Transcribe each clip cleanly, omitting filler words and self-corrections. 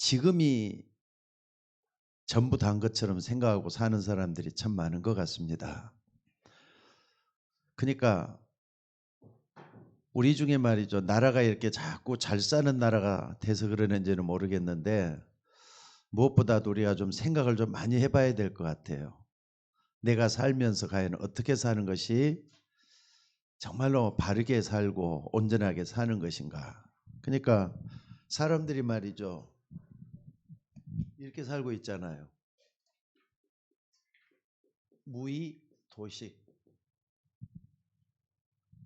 지금이 전부 다인 것처럼 생각하고 사는 사람들이 참 많은 것 같습니다. 그러니까 우리 중에 말이죠. 나라가 이렇게 자꾸 잘 사는 나라가 돼서 그러는지는 모르겠는데 무엇보다도 우리가 좀 생각을 좀 많이 해봐야 될 것 같아요. 내가 살면서 과연 어떻게 사는 것이 정말로 바르게 살고 온전하게 사는 것인가. 그러니까 사람들이 말이죠. 이렇게 살고 있잖아요. 무의 도식.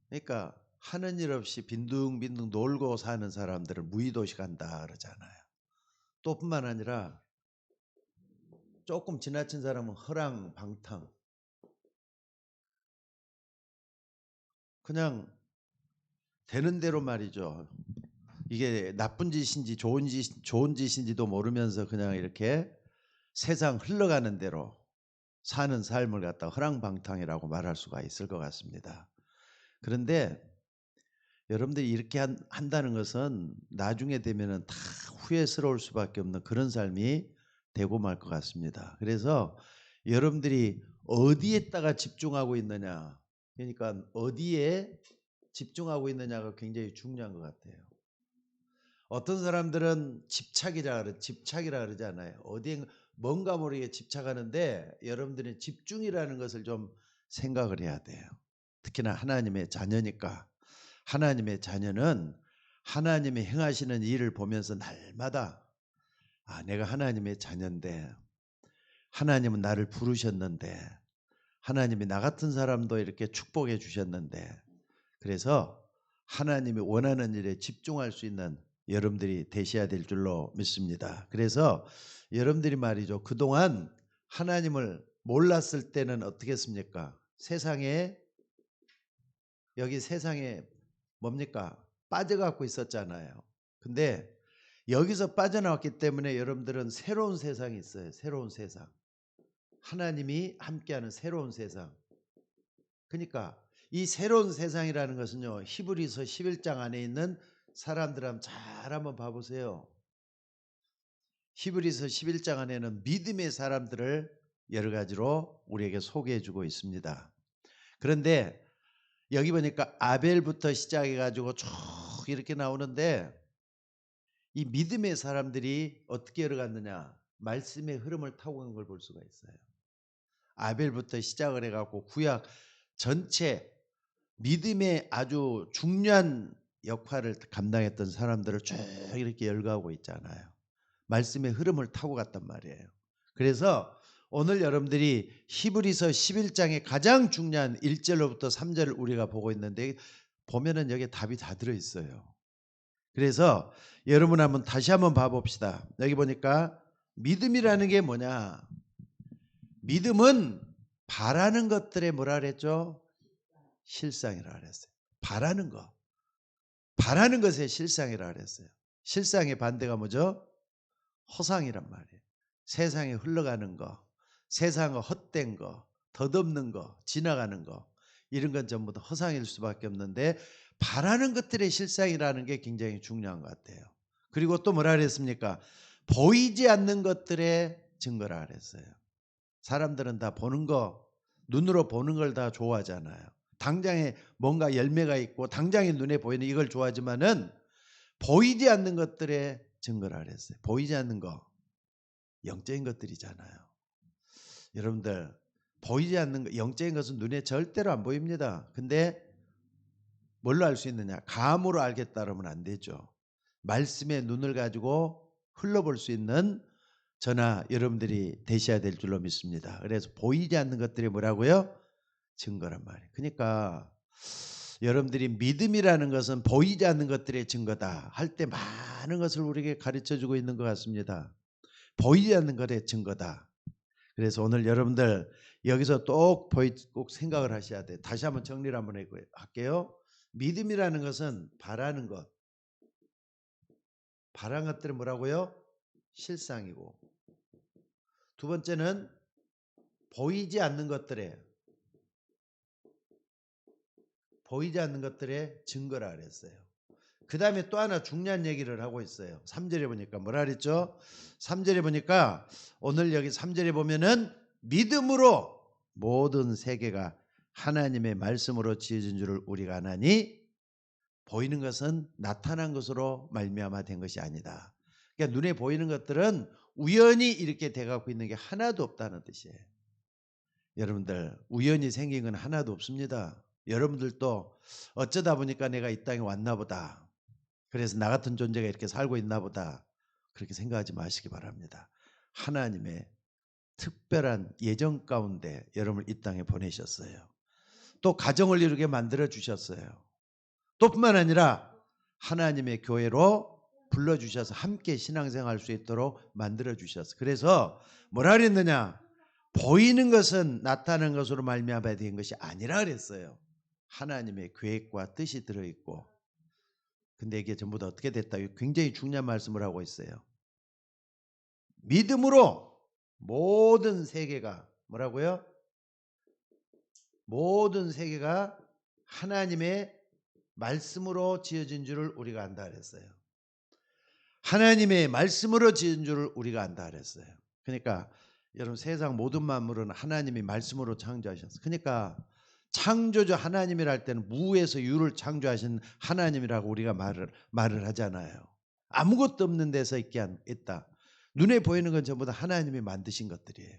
그러니까 하는 일 없이 빈둥빈둥 놀고 사는 사람들을 무의도식한다 그러잖아요. 또 뿐만 아니라 조금 지나친 사람은 허랑방탕. 그냥 되는 대로 말이죠. 이게 나쁜 짓인지 좋은 짓인지도 모르면서 그냥 이렇게 세상 흘러가는 대로 사는 삶을 갖다 허랑방탕이라고 말할 수가 있을 것 같습니다. 그런데 여러분들이 이렇게 한다는 것은 나중에 되면은 다 후회스러울 수밖에 없는 그런 삶이 되고 말 것 같습니다. 그래서 여러분들이 어디에다가 집중하고 있느냐, 그러니까 어디에 집중하고 있느냐가 굉장히 중요한 것 같아요. 어떤 사람들은 집착이라 그러지 않아요. 어디에 뭔가 모르게 집착하는데 여러분들은 집중이라는 것을 좀 생각을 해야 돼요. 특히나 하나님의 자녀니까. 하나님의 자녀는 하나님이 행하시는 일을 보면서 날마다 내가 하나님의 자녀인데 하나님은 나를 부르셨는데 하나님이 나 같은 사람도 이렇게 축복해 주셨는데 그래서 하나님이 원하는 일에 집중할 수 있는 여러분들이 되셔야 될 줄로 믿습니다. 그래서 여러분들이 말이죠. 그동안 하나님을 몰랐을 때는 어떻게 했습니까? 여기 세상에 뭡니까? 빠져갖고 있었잖아요. 근데 여기서 빠져나왔기 때문에 여러분들은 새로운 세상이 있어요. 새로운 세상. 하나님이 함께하는 새로운 세상. 그러니까 이 새로운 세상이라는 것은요. 히브리서 11장 안에 있는 사람들 한번 봐보세요. 히브리서 11장 안에는 믿음의 사람들을 여러 가지로 우리에게 소개해주고 있습니다. 그런데 여기 보니까 아벨부터 시작해가지고 쭉 이렇게 나오는데 이 믿음의 사람들이 어떻게 열어갔느냐. 말씀의 흐름을 타고 간 걸 볼 수가 있어요. 아벨부터 시작을 해갖고 구약 전체 믿음의 아주 중요한 역할을 감당했던 사람들을 쭉 이렇게 열거하고 있잖아요. 말씀의 흐름을 타고 갔단 말이에요. 그래서 오늘 여러분들이 히브리서 11장의 가장 중요한 1절로부터 3절을 우리가 보고 있는데 보면은 여기에 답이 다 들어있어요. 그래서 여러분 다시 한번 봐봅시다. 여기 보니까 믿음이라는 게 뭐냐? 믿음은 바라는 것들의 뭐라 그랬죠? 실상이라 그랬어요. 바라는 거. 바라는 것의 실상이라 그랬어요. 실상의 반대가 뭐죠? 허상이란 말이에요. 세상에 흘러가는 거, 세상의 헛된 거, 덧없는 거, 지나가는 거, 이런 건 전부 다 허상일 수밖에 없는데 바라는 것들의 실상이라는 게 굉장히 중요한 것 같아요. 그리고 또 뭐라 그랬습니까? 보이지 않는 것들의 증거라 그랬어요. 사람들은 다 보는 거, 눈으로 보는 걸 다 좋아하잖아요. 당장에 뭔가 열매가 있고 당장에 눈에 보이는 이걸 좋아하지만은 보이지 않는 것들의 증거라 그랬어요. 보이지 않는 거, 영적인 것들이잖아요. 여러분들 보이지 않는 거, 영적인 것은 눈에 절대로 안 보입니다. 근데 뭘로 알 수 있느냐? 감으로 알겠다 그러면 안 되죠. 말씀의 눈을 가지고 흘러볼 수 있는 저나 여러분들이 되셔야 될 줄로 믿습니다. 그래서 보이지 않는 것들이 뭐라고요? 증거란 말이에요. 그러니까 여러분들이 믿음이라는 것은 보이지 않는 것들의 증거다 할 때 많은 것을 우리에게 가르쳐주고 있는 것 같습니다. 보이지 않는 것의 증거다. 그래서 오늘 여러분들 여기서 꼭 생각을 하셔야 돼요. 다시 한번 정리를 한번 할게요. 믿음이라는 것은 바라는 것. 바라는 것들은 뭐라고요? 실상이고. 두 번째는 보이지 않는 것들의 증거라 그랬어요. 그 다음에 또 하나 중요한 얘기를 하고 있어요. 3절에 보니까 뭐라 그랬죠? 3절에 보니까 오늘 여기 3절에 보면은 믿음으로 모든 세계가 하나님의 말씀으로 지어진 줄을 우리가 아나니 보이는 것은 나타난 것으로 말미암아 된 것이 아니다. 그러니까 눈에 보이는 것들은 우연히 이렇게 돼갖고 있는 게 하나도 없다는 뜻이에요. 여러분들 우연히 생긴 건 하나도 없습니다. 여러분들도 어쩌다 보니까 내가 이 땅에 왔나 보다. 그래서 나 같은 존재가 이렇게 살고 있나 보다. 그렇게 생각하지 마시기 바랍니다. 하나님의 특별한 예정 가운데 여러분을 이 땅에 보내셨어요. 또 가정을 이루게 만들어 주셨어요. 또 뿐만 아니라 하나님의 교회로 불러주셔서 함께 신앙생활할 수 있도록 만들어 주셨어요. 그래서 뭐라 그랬느냐? 보이는 것은 나타나는 것으로 말미암아 된 것이 아니라 그랬어요. 하나님의 계획과 뜻이 들어있고. 근데 이게 전부 다 어떻게 됐다? 굉장히 중요한 말씀을 하고 있어요. 믿음으로 모든 세계가 뭐라고요? 모든 세계가 하나님의 말씀으로 지어진 줄을 우리가 안다 그랬어요. 하나님의 말씀으로 지은 줄을 우리가 안다 그랬어요. 그러니까 여러분 세상 모든 만물은 하나님이 말씀으로 창조하셨어요. 그러니까 창조주 하나님이라 할 때는 무에서 유를 창조하신 하나님이라고 우리가 말을 하잖아요. 아무것도 없는 데서 있다. 눈에 보이는 건 전부 다 하나님이 만드신 것들이에요.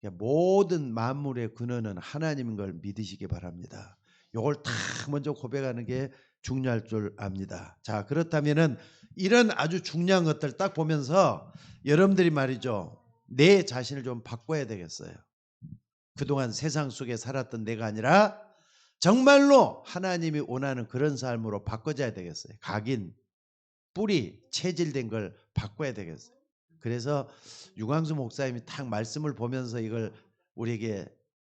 그러니까 모든 만물의 근원은 하나님인 걸 믿으시기 바랍니다. 이걸 다 먼저 고백하는 게 중요할 줄 압니다. 자, 그렇다면은 이런 아주 중요한 것들 딱 보면서 여러분들이 말이죠, 내 자신을 좀 바꿔야 되겠어요. 그동안 세상 속에 살았던 내가 아니라 정말로 하나님이 원하는 그런 삶으로 바꿔줘야 되겠어요. 각인, 뿌리, 체질된 걸 바꿔야 되겠어요. 그래서 유광수 목사님이 딱 말씀을 보면서 이걸 우리에게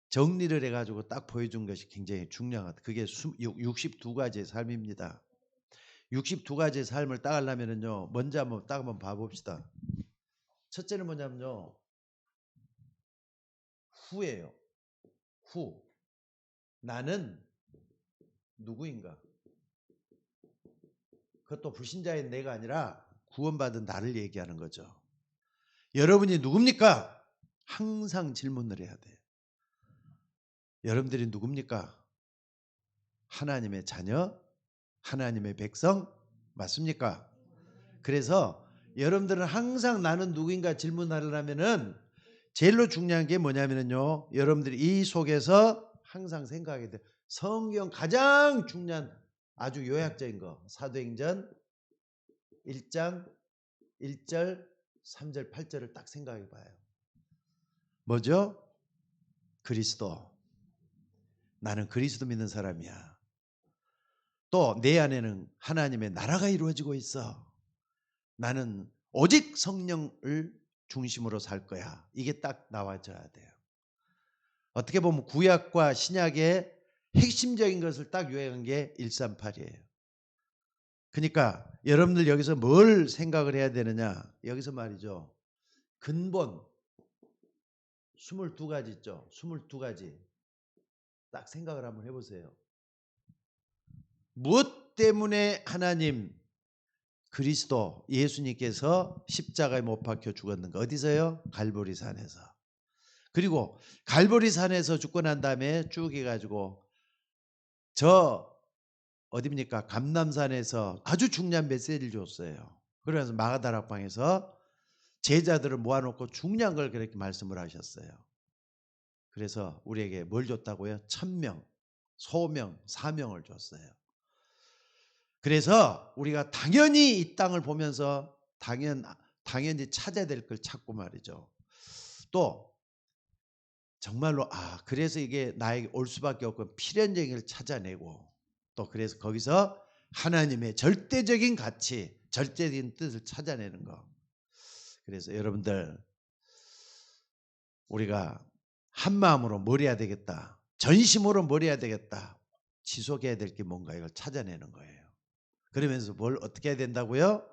정리를 해가지고 딱 보여준 것이 굉장히 중요하다. 그게 62가지의 삶입니다. 62가지의 삶을 딱 하려면요, 먼저 한번 봐봅시다. 첫째는 뭐냐면요, 후예요. 후. 나는 누구인가? 그것도 불신자인 내가 아니라 구원받은 나를 얘기하는 거죠. 여러분이 누굽니까? 항상 질문을 해야 돼요. 여러분들이 누굽니까? 하나님의 자녀? 하나님의 백성? 맞습니까? 그래서 여러분들은 항상 나는 누구인가 질문하려면은 제일로 중요한 게 뭐냐면요, 여러분들이 이 속에서 항상 생각하게 돼요. 성경 가장 중요한 아주 요약적인 거, 사도행전 1장 1절 3절 8절을 딱 생각해 봐요. 뭐죠? 그리스도. 나는 그리스도 믿는 사람이야. 또 내 안에는 하나님의 나라가 이루어지고 있어. 나는 오직 성령을 중심으로 살 거야. 이게 딱 나와줘야 돼요. 어떻게 보면 구약과 신약의 핵심적인 것을 딱 요약한 게 138이에요. 그러니까 여러분들 여기서 뭘 생각을 해야 되느냐? 여기서 말이죠, 근본 22가지 있죠. 22가지 딱 생각을 한번 해보세요. 무엇 때문에 하나님 그리스도 예수님께서 십자가에 못 박혀 죽었는가? 어디서요? 갈보리산에서. 그리고 갈보리산에서 죽고 난 다음에 쭉 해가지고 저 어디입니까? 감람산에서 아주 중요한 메시지를 줬어요. 그러면서 마가다락방에서 제자들을 모아놓고 중요한 걸 그렇게 말씀을 하셨어요. 그래서 우리에게 뭘 줬다고요? 천명, 소명, 사명을 줬어요. 그래서 우리가 당연히 이 땅을 보면서 당연히 찾아야 될 걸 찾고 말이죠. 또 정말로 그래서 이게 나에게 올 수밖에 없고 필연적인 걸 찾아내고, 또 그래서 거기서 하나님의 절대적인 가치, 절대적인 뜻을 찾아내는 거. 그래서 여러분들 우리가 한 마음으로 뭘 해야 되겠다, 전심으로 뭘 해야 되겠다, 지속해야 될 게 뭔가 이걸 찾아내는 거예요. 그러면서 뭘 어떻게 해야 된다고요?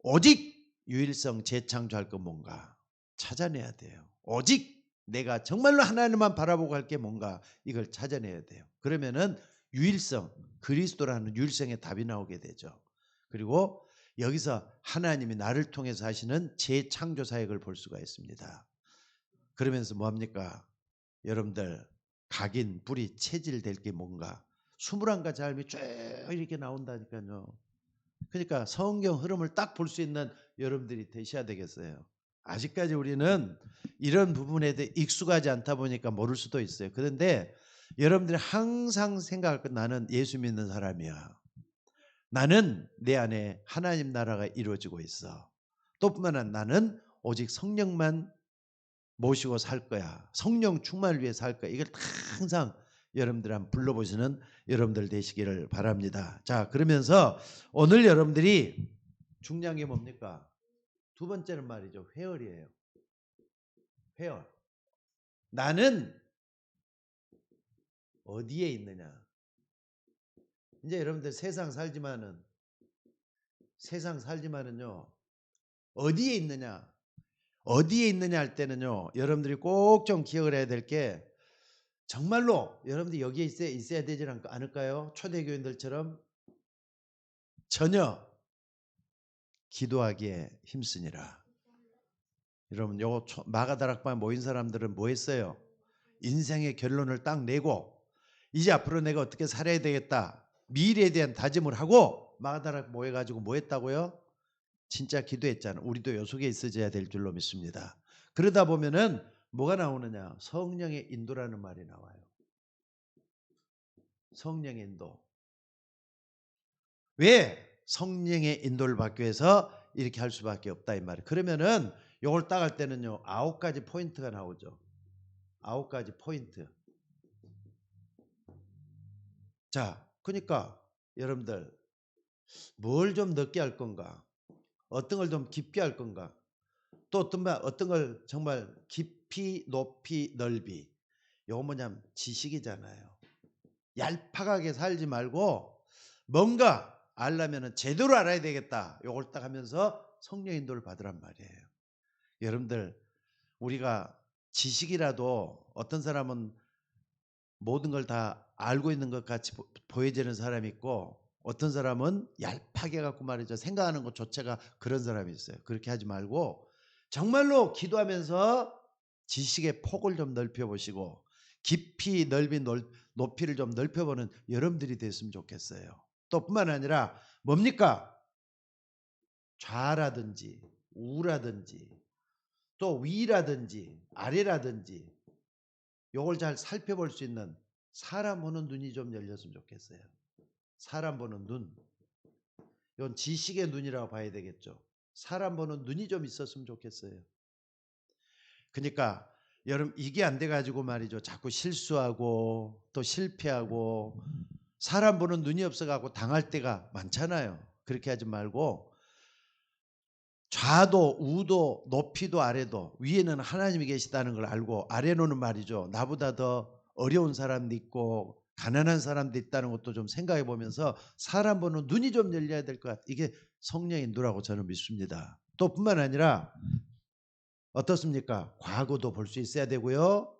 오직 유일성 재창조할 건 뭔가 찾아내야 돼요. 오직 내가 정말로 하나님만 바라보고 할 게 뭔가 이걸 찾아내야 돼요. 그러면은 유일성, 그리스도라는 유일성의 답이 나오게 되죠. 그리고 여기서 하나님이 나를 통해서 하시는 재창조 사역을 볼 수가 있습니다. 그러면서 뭐합니까? 여러분들 각인, 뿌리, 체질될 게 뭔가 21가지 삶이 쭉 이렇게 나온다니까요. 그러니까 성경 흐름을 딱 볼 수 있는 여러분들이 되셔야 되겠어요. 아직까지 우리는 이런 부분에 대해 익숙하지 않다 보니까 모를 수도 있어요. 그런데 여러분들이 항상 생각할 건 나는 예수 믿는 사람이야. 나는 내 안에 하나님 나라가 이루어지고 있어. 또 뿐만 아니라 나는 오직 성령만 모시고 살 거야. 성령 충만을 위해 살 거야. 이걸 항상 여러분들 한번 불러보시는 여러분들 되시기를 바랍니다. 자, 그러면서 오늘 여러분들이 중요한 게 뭡니까? 두 번째는 말이죠. 회열이에요. 회열. 나는 어디에 있느냐. 이제 여러분들 세상 살지만은요. 어디에 있느냐. 어디에 있느냐 할 때는요. 여러분들이 꼭 좀 기억을 해야 될 게 정말로 여러분들이 여기에 있어야 되지 않을까요? 초대교인들처럼 전혀 기도하기에 힘쓰니라. 여러분 요 마가다락방에 모인 사람들은 뭐 했어요? 인생의 결론을 딱 내고 이제 앞으로 내가 어떻게 살아야 되겠다. 미래에 대한 다짐을 하고 마가다락 모여가지고 뭐 했다고요? 진짜 기도했잖아. 우리도 요 속에 있어야 될 줄로 믿습니다. 그러다 보면은 뭐가 나오느냐? 성령의 인도라는 말이 나와요. 성령의 인도. 왜? 성령의 인도를 받기 위해서 이렇게 할 수밖에 없다 이 말이에요. 그러면은 요걸 딱 할 때는요. 9가지 포인트가 나오죠. 9가지 포인트. 자, 그러니까 여러분들 뭘 좀 늦게 할 건가? 어떤 걸 좀 깊게 할 건가? 또 어떤 걸 정말 깊이, 높이, 넓이. 요거 뭐냐면 지식이잖아요. 얄팍하게 살지 말고 뭔가 알려면은 제대로 알아야 되겠다. 요걸 딱 하면서 성령 인도를 받으란 말이에요. 여러분들 우리가 지식이라도 어떤 사람은 모든 걸 다 알고 있는 것 같이 보여지는 사람이 있고 어떤 사람은 얄팍해 갖고 말이죠. 생각하는 것 자체가 그런 사람이 있어요. 그렇게 하지 말고 정말로 기도하면서 지식의 폭을 좀 넓혀보시고 깊이 높이를 좀 넓혀보는 여러분들이 됐으면 좋겠어요. 또 뿐만 아니라 뭡니까? 좌라든지 우라든지 또 위라든지 아래라든지 요걸 잘 살펴볼 수 있는 사람 보는 눈이 좀 열렸으면 좋겠어요. 사람 보는 눈. 이건 지식의 눈이라고 봐야 되겠죠. 사람 보는 눈이 좀 있었으면 좋겠어요. 그러니까 여러분 이게 안 돼가지고 말이죠. 자꾸 실수하고 또 실패하고 사람 보는 눈이 없어가고 당할 때가 많잖아요. 그렇게 하지 말고 좌도 우도 높이도 아래도 위에는 하나님이 계시다는 걸 알고 아래로는 말이죠. 나보다 더 어려운 사람도 있고 가난한 사람도 있다는 것도 좀 생각해 보면서 사람 보는 눈이 좀 열려야 될 것 같아요. 이게 성령의 인도라고 저는 믿습니다. 또 뿐만 아니라 어떻습니까? 과거도 볼 수 있어야 되고요.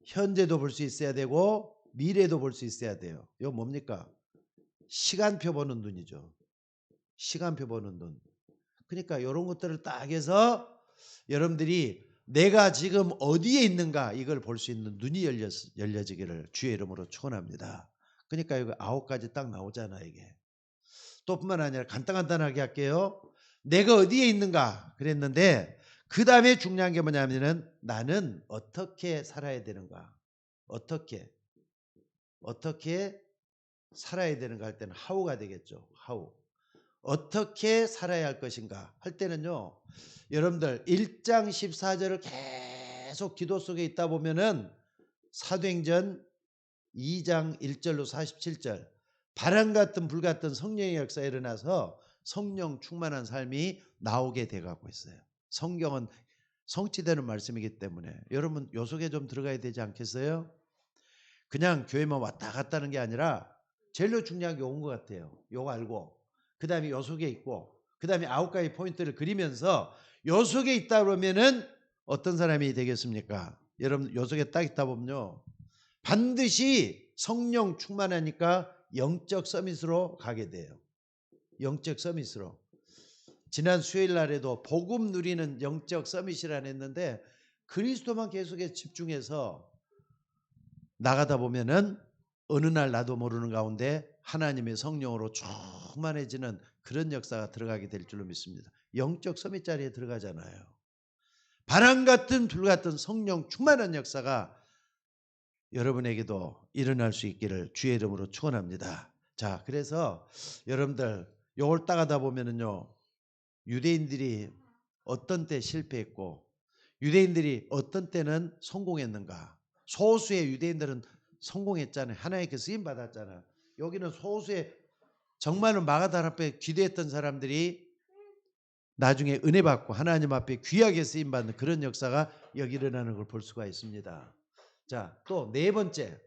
현재도 볼 수 있어야 되고 미래도 볼 수 있어야 돼요. 이거 뭡니까? 시간표 보는 눈이죠. 시간표 보는 눈. 그러니까 이런 것들을 딱 해서 여러분들이 내가 지금 어디에 있는가 이걸 볼 수 있는 눈이 열려지기를 주의 이름으로 축원합니다. 그러니까 이거 9가지 딱 나오잖아 이게. 또 뿐만 아니라 간단하게 할게요. 내가 어디에 있는가 그랬는데 그 다음에 중요한 게 뭐냐면은 나는 어떻게 살아야 되는가. 어떻게 살아야 되는가 할 때는 how가 되겠죠. how. 어떻게 살아야 할 것인가 할 때는요. 여러분들 1장 14절을 계속 기도 속에 있다 보면은 사도행전 2장 1절로 47절 바람 같은 불 같은 성령의 역사가 일어나서 성령 충만한 삶이 나오게 돼가고 있어요. 성경은 성취되는 말씀이기 때문에 여러분 요 속에 좀 들어가야 되지 않겠어요? 그냥 교회만 왔다 갔다 하는 게 아니라 제일로 중요한 게 온 것 같아요. 요거 알고 그 다음에 요 속에 있고 그 다음에 9가지 포인트를 그리면서 요 속에 있다 그러면은 어떤 사람이 되겠습니까? 여러분 요 속에 딱 있다 보면요 반드시 성령 충만하니까 영적 서밋으로 가게 돼요. 영적 서밋으로. 지난 수요일 날에도 복음 누리는 영적 서밋이라 했는데 그리스도만 계속해서 집중해서 나가다 보면은 어느 날 나도 모르는 가운데 하나님의 성령으로 충만해지는 그런 역사가 들어가게 될 줄로 믿습니다. 영적 서밋 자리에 들어가잖아요. 바람 같은 불 같은 성령 충만한 역사가 여러분에게도 일어날 수 있기를 주의 이름으로 축원합니다. 자, 그래서 여러분들 요걸 따가다 보면은요, 유대인들이 어떤 때 실패했고 유대인들이 어떤 때는 성공했는가. 소수의 유대인들은 성공했잖아요. 하나님께 쓰임 받았잖아요. 여기는 소수의 정말로 마가다라 앞에 기도했던 사람들이 나중에 은혜 받고 하나님 앞에 귀하게 쓰임 받는 그런 역사가 여기 일어나는 걸 볼 수가 있습니다. 자, 또 네 번째,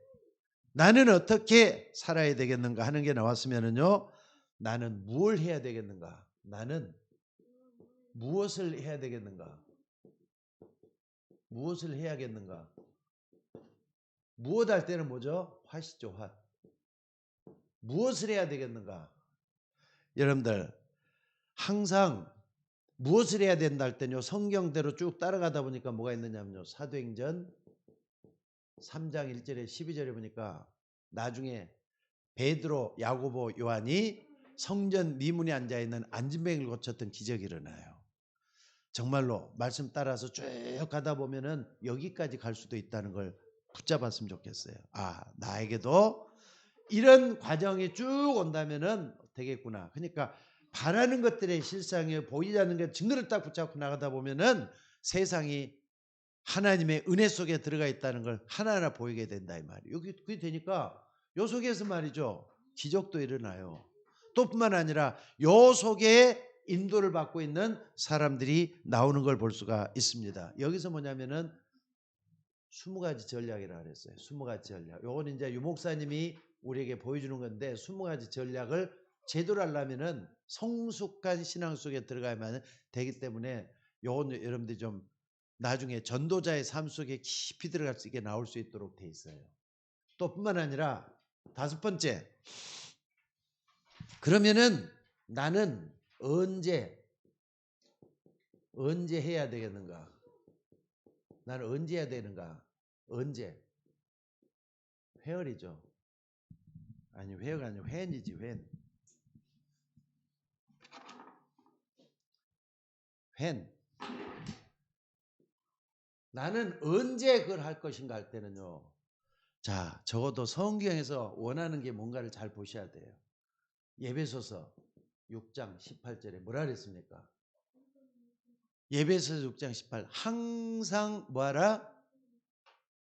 나는 어떻게 살아야 되겠는가 하는 게 나왔으면은요, 나는 무엇을 해야 되겠는가? 나는 무엇을 해야 되겠는가? 무엇을 해야겠는가? 무엇 할 때는 뭐죠? 화시죠, 화. 무엇을 해야 되겠는가? 여러분들 항상 무엇을 해야 된다 할 때는요, 성경대로 쭉 따라가다 보니까 뭐가 있느냐면요, 사도행전 3장 1절에 12절에 보니까 나중에 베드로, 야고보, 요한이 성전 미문에 앉아있는 안진뱅이를 고쳤던 기적이 일어나요. 정말로 말씀 따라서 쭉 가다 보면은 여기까지 갈 수도 있다는 걸 붙잡았으면 좋겠어요. 아, 나에게도 이런 과정이 쭉 온다면은 되겠구나. 그러니까 바라는 것들의 실상이 보이지 않는 게 증거를 딱 붙잡고 나가다 보면은 세상이 하나님의 은혜 속에 들어가 있다는 걸 하나하나 보이게 된다 이 말이에요. 여기 그게 되니까 요 속에서 말이죠, 기적도 일어나요. 또 뿐만 아니라 요 속에 인도를 받고 있는 사람들이 나오는 걸 볼 수가 있습니다. 여기서 뭐냐면은 20가지 전략이라고 그랬어요. 20가지 전략. 요건 이제 유 목사님이 우리에게 보여주는 건데 20가지 전략을 제대로 하려면은 성숙한 신앙 속에 들어가야만 되기 때문에 요건 여러분들이 좀 나중에 전도자의 삶 속에 깊이 들어갈 수 있게 나올 수 있도록 돼 있어요. 또 뿐만 아니라 다섯 번째, 그러면은 나는 언제 해야 되겠는가? 나는 언제 해야 되는가? 언제? 회열이죠. 아니, 회열가 아니고 회인이지, 회인. 회인. 나는 언제 그걸 할 것인가 할 때는요, 자, 적어도 성경에서 원하는 게 뭔가를 잘 보셔야 돼요. 예배소서 6장 18절에 뭐라 그랬습니까? 예배소서 6장 18, 항상 뭐하라?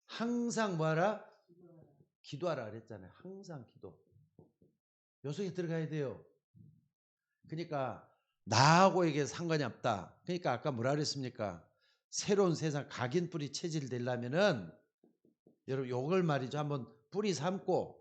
항상 뭐하라? 기도하라 그랬잖아요. 항상 기도. 요 속에 들어가야 돼요. 그러니까 나하고 이게 상관이 없다. 그러니까 아까 뭐라 그랬습니까? 새로운 세상 각인 뿌리 체질 되려면은 여러분 요걸 말이죠. 한번 뿌리 삼고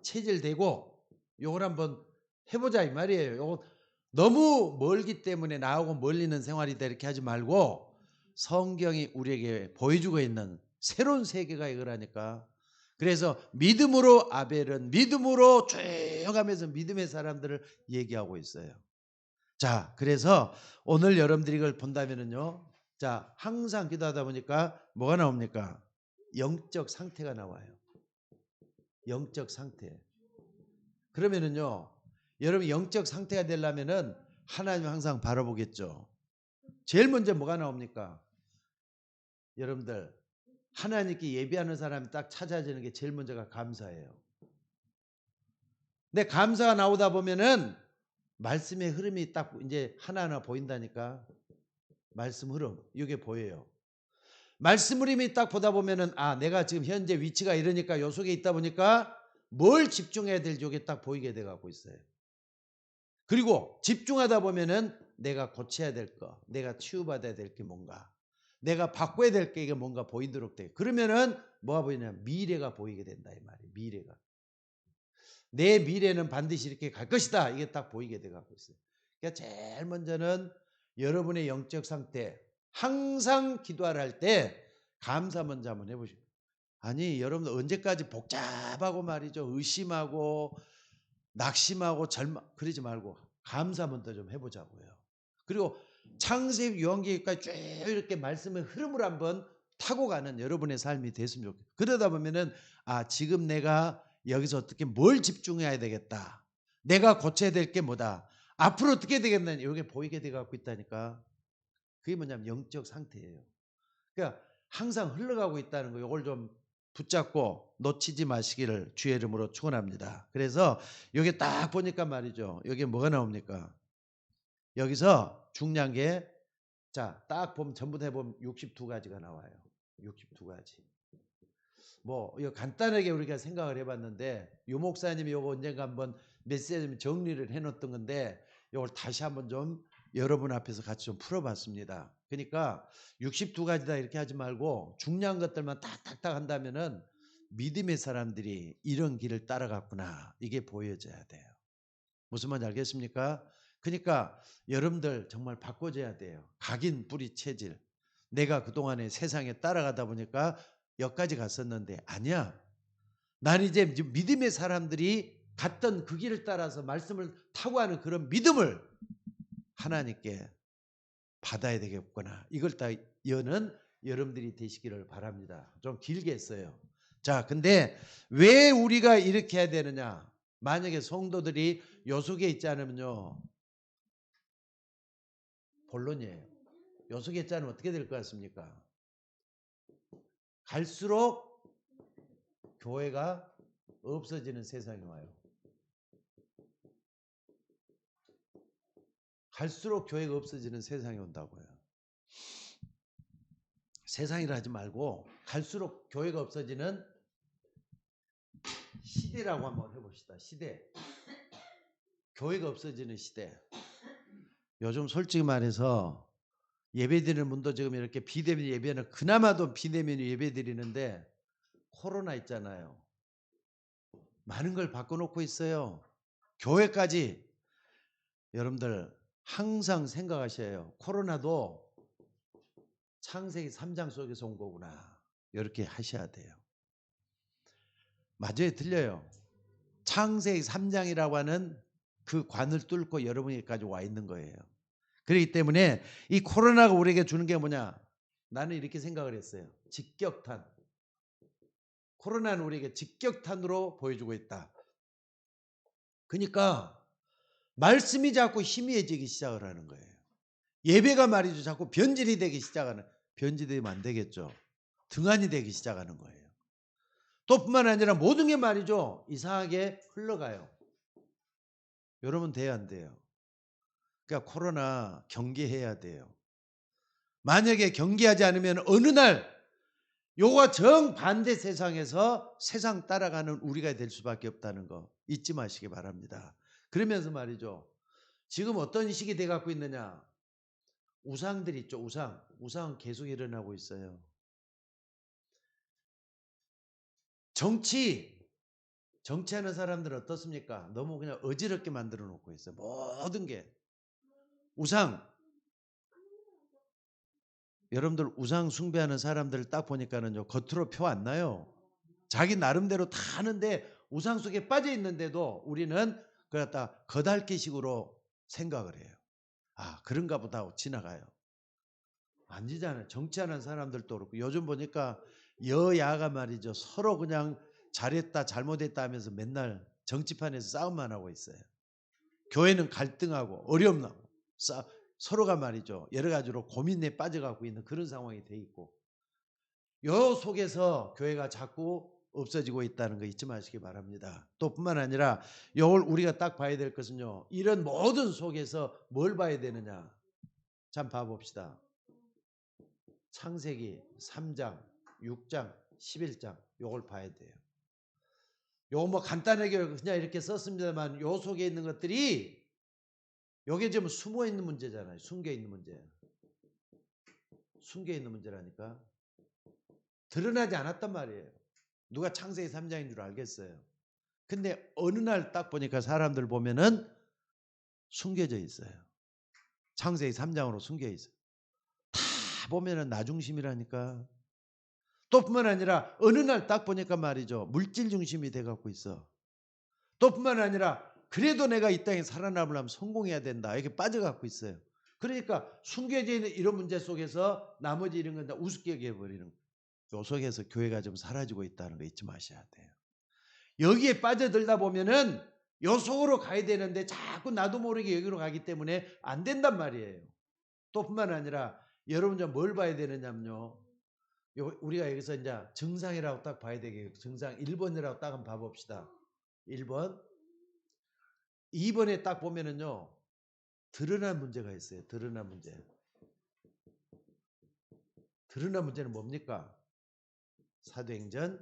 체질되고 요걸 한번 해보자 이 말이에요. 요거 너무 멀기 때문에 나하고 멀리는 생활이다 이렇게 하지 말고 성경이 우리에게 보여주고 있는 새로운 세계가 이거라니까. 그래서 믿음으로 아벨은 믿음으로 조용하면서 믿음의 사람들을 얘기하고 있어요. 자, 그래서 오늘 여러분들이 이걸 본다면은요, 자, 항상 기도하다 보니까 뭐가 나옵니까? 영적 상태가 나와요. 영적 상태. 그러면은요, 여러분 영적 상태가 되려면은 하나님 항상 바라보겠죠. 제일 먼저 뭐가 나옵니까? 여러분들 하나님께 예배하는 사람이 딱 찾아지는 게 제일 먼저가 감사예요. 근데 감사가 나오다 보면은 말씀의 흐름이 딱 이제 하나하나 보인다니까. 말씀 흐름 이게 보여요. 말씀 흐름이 딱 보다 보면은 아, 내가 지금 현재 위치가 이러니까 요 속에 있다 보니까 뭘 집중해야 될지 이게 딱 보이게 돼 갖고 있어요. 그리고 집중하다 보면은 내가 고쳐야 될 거, 내가 치유받아야 될 게 뭔가, 내가 바꿔야 될 게 이게 뭔가 보이도록 돼. 그러면은 뭐가 보이냐면 미래가 보이게 된다 이 말이에요. 미래가. 내 미래는 반드시 이렇게 갈 것이다. 이게 딱 보이게 돼 갖고 있어요. 그러니까 제일 먼저는 여러분의 영적 상태, 항상 기도를 할 때 감사 먼저 한번 해보시고, 아니 여러분들 언제까지 복잡하고 말이죠. 의심하고 낙심하고 그러지 말고 감사 먼저 좀 해보자고요. 그리고 창세기 요한계시까지 쭉 이렇게 말씀의 흐름을 한번 타고 가는 여러분의 삶이 됐으면 좋겠어요. 그러다 보면은 지금 내가 여기서 어떻게 뭘 집중해야 되겠다. 내가 고쳐야 될 게 뭐다. 앞으로 어떻게 되겠느냐. 이게 보이게 돼 갖고 있다니까. 그게 뭐냐면 영적 상태예요. 그러니까 항상 흘러가고 있다는 거, 이걸 좀 붙잡고 놓치지 마시기를 주의 이름으로 축원합니다. 그래서 여기 딱 보니까 말이죠. 여기 뭐가 나옵니까? 여기서 중요한 게, 딱 보면 전부 다 해보면 62가지가 나와요. 62가지. 뭐 이거 간단하게 우리가 생각을 해봤는데, 유 목사님이 이거 언젠가 한번 메시지 정리를 해놓았던 건데, 이걸 다시 한번 좀 여러분 앞에서 같이 좀 풀어봤습니다. 그러니까 62가지다 이렇게 하지 말고 중요한 것들만 탁탁탁 한다면은 믿음의 사람들이 이런 길을 따라갔구나, 이게 보여져야 돼요. 무슨 말인지 알겠습니까? 그러니까 여러분들 정말 바꿔줘야 돼요. 각인 뿌리 체질. 내가 그동안에 세상에 따라가다 보니까 여기까지 갔었는데 아니야. 난 이제 믿음의 사람들이 갔던 그 길을 따라서 말씀을 타고 하는 그런 믿음을 하나님께 받아야 되겠구나. 이걸 다 여는 여러분들이 되시기를 바랍니다. 좀 길게 했어요. 근데 왜 우리가 이렇게 해야 되느냐? 만약에 성도들이 요 속에 있지 않으면요, 본론이에요. 요 속에 있지 않으면 어떻게 될 것 같습니까? 갈수록 교회가 없어지는 세상이 와요. 갈수록 교회가 없어지는 세상이 온다고요. 세상이라 하지 말고 갈수록 교회가 없어지는 시대라고 한번 해봅시다. 시대. 교회가 없어지는 시대. 요즘 솔직히 말해서 예배드리는 분도 지금 이렇게 비대면 예배는 그나마도 비대면 예배 드리는데, 코로나 있잖아요. 많은 걸 바꿔놓고 있어요. 교회까지. 여러분들 항상 생각하셔야 해요. 코로나도 창세기 3장 속에서 온 거구나. 이렇게 하셔야 돼요. 맞아요. 틀려요. 창세기 3장이라고 하는 그 관을 뚫고 여러분에게까지 와 있는 거예요. 그렇기 때문에 이 코로나가 우리에게 주는 게 뭐냐? 나는 이렇게 생각을 했어요. 직격탄. 코로나는 우리에게 직격탄으로 보여주고 있다. 그러니까 말씀이 자꾸 희미해지기 시작을 하는 거예요. 예배가 말이죠. 자꾸 변질이 되기 시작하는, 변질되면 안 되겠죠. 등한이 되기 시작하는 거예요. 또 뿐만 아니라 모든 게 말이죠. 이상하게 흘러가요. 여러분 돼야 안 돼요? 그러니까 코로나 경계해야 돼요. 만약에 경계하지 않으면 어느 날 요가 정반대 세상에서 세상 따라가는 우리가 될 수밖에 없다는 거 잊지 마시기 바랍니다. 그러면서 말이죠. 지금 어떤 식이 돼 갖고 있느냐? 우상들 있죠. 우상은 계속 일어나고 있어요. 정치하는 사람들은 어떻습니까? 너무 그냥 어지럽게 만들어 놓고 있어요. 모든 게 우상. 여러분들 우상 숭배하는 사람들을 딱 보니까는요, 겉으로 표 안 나요. 자기 나름대로 다 하는데 우상 속에 빠져 있는데도 우리는 그걸 갖다 거달기식으로 생각을 해요. 그런가 보다 하고 지나가요. 아니잖아요. 정치하는 사람들도 그렇고 요즘 보니까 여야가 말이죠. 서로 그냥 잘했다 잘못했다 하면서 맨날 정치판에서 싸움만 하고 있어요. 교회는 갈등하고 어려움 나고 서로가 말이죠. 여러 가지로 고민에 빠져가고 있는 그런 상황이 돼 있고, 요 속에서 교회가 자꾸 없어지고 있다는 거 잊지 마시기 바랍니다. 또 뿐만 아니라 이걸 우리가 딱 봐야 될 것은요, 이런 모든 속에서 뭘 봐야 되느냐. 참 봐봅시다. 창세기 3장, 6장, 11장 요걸 봐야 돼요. 요 뭐 간단하게 그냥 이렇게 썼습니다만 요 속에 있는 것들이 요게 지금 숨어 있는 문제잖아요. 숨겨 있는 문제. 숨겨 있는 문제라니까. 드러나지 않았단 말이에요. 누가 창세기 3장인 줄 알겠어요. 근데 어느 날 딱 보니까 사람들 보면은 숨겨져 있어요. 창세기 3장으로 숨겨 있어요. 다 보면은 나 중심이라니까. 또 뿐만 아니라 어느 날 딱 보니까 말이죠. 물질 중심이 돼 갖고 있어. 또 뿐만 아니라 그래도 내가 이 땅에 살아남으려면 성공해야 된다. 이렇게 빠져 갖고 있어요. 그러니까 숨겨져 있는 이런 문제 속에서 나머지 이런 건 다 우습게 여겨 버리는 요 속에서 교회가 좀 사라지고 있다는 거 잊지 마셔야 돼요. 여기에 빠져들다 보면은 요 속으로 가야 되는데 자꾸 나도 모르게 여기로 가기 때문에 안 된단 말이에요. 또 뿐만 아니라 여러분 좀 뭘 봐야 되느냐면요. 우리가 여기서 이제 증상이라고 딱 봐야 되겠고, 증상 1번이라고 딱 한번 봐봅시다. 1번. 2번에 딱 보면은요. 드러난 문제가 있어요. 드러난 문제. 드러난 문제는 뭡니까? 사도행전